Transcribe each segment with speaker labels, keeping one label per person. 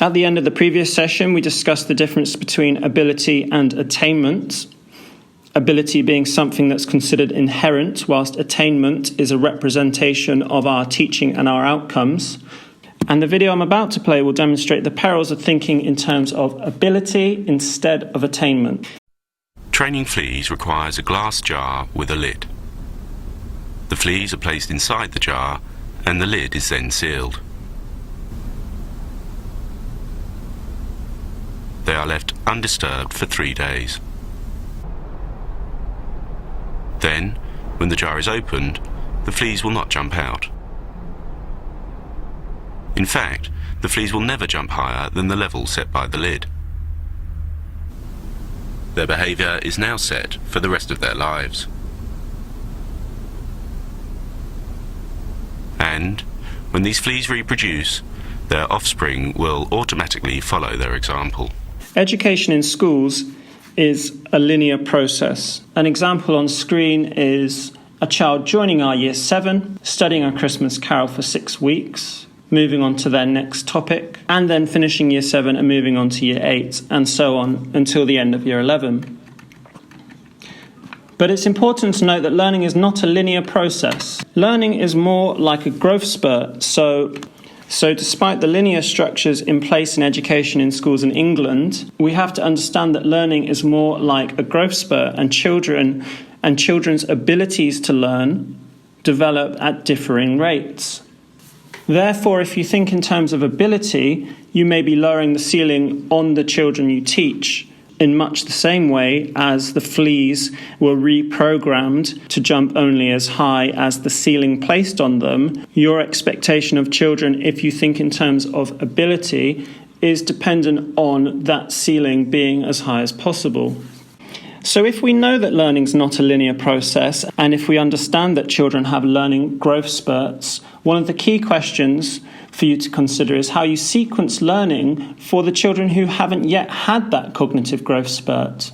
Speaker 1: At the end of the previous session, we discussed the difference between ability and attainment. Ability being something that's considered inherent, whilst attainment is a representation of our teaching and our outcomes. And the video I'm about to play will demonstrate the perils of thinking in terms of ability instead of attainment.
Speaker 2: Training fleas requires a glass jar with a lid. The fleas are placed inside the jar and the lid is then sealed. They are left undisturbed for 3 days. Then, when the jar is opened, the fleas will not jump out. In fact, the fleas will never jump higher than the level set by the lid. Their behaviour is now set for the rest of their lives. And, when these fleas reproduce, their offspring will automatically follow their example.
Speaker 1: Education in schools is a linear process. An example on screen is a child joining our Year 7, studying A Christmas Carol for 6 weeks, moving on to their next topic, and then finishing Year 7 and moving on to Year 8, and so on until the end of Year 11. But it's important to note that learning is not a linear process. Learning is more like a growth spurt, So despite the linear structures in place in education in schools in England, we have to understand that learning is more like a growth spurt, and children's abilities to learn develop at differing rates. Therefore, if you think in terms of ability, you may be lowering the ceiling on the children you teach in much the same way as the fleas were reprogrammed to jump only as high as the ceiling placed on them. Your expectation of children, if you think in terms of ability, is dependent on that ceiling being as high as possible. So if we know that learning's not a linear process, and if we understand that children have learning growth spurts, one of the key questions for you to consider is how you sequence learning for the children who haven't yet had that cognitive growth spurt.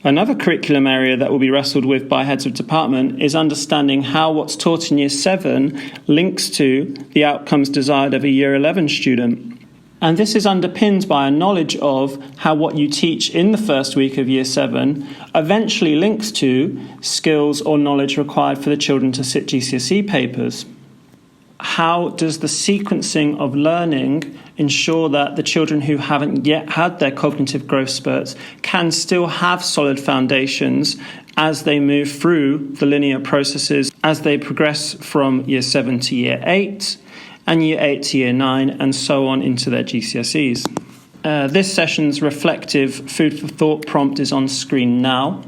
Speaker 1: Another curriculum area that will be wrestled with by heads of department is understanding how what's taught in Year 7 links to the outcomes desired of a Year 11 student. And this is underpinned by a knowledge of how what you teach in the first week of Year 7 eventually links to skills or knowledge required for the children to sit GCSE papers. How does the sequencing of learning ensure that the children who haven't yet had their cognitive growth spurts can still have solid foundations as they move through the linear processes, as they progress from Year 7 to Year 8, and Year 8 to Year 9, and so on into their GCSEs? This session's reflective food for thought prompt is on screen now.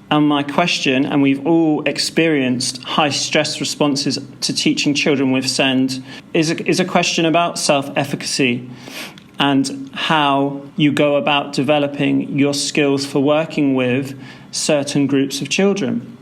Speaker 1: And my question, and we've all experienced high stress responses to teaching children with SEND, is a question about self-efficacy and how you go about developing your skills for working with certain groups of children.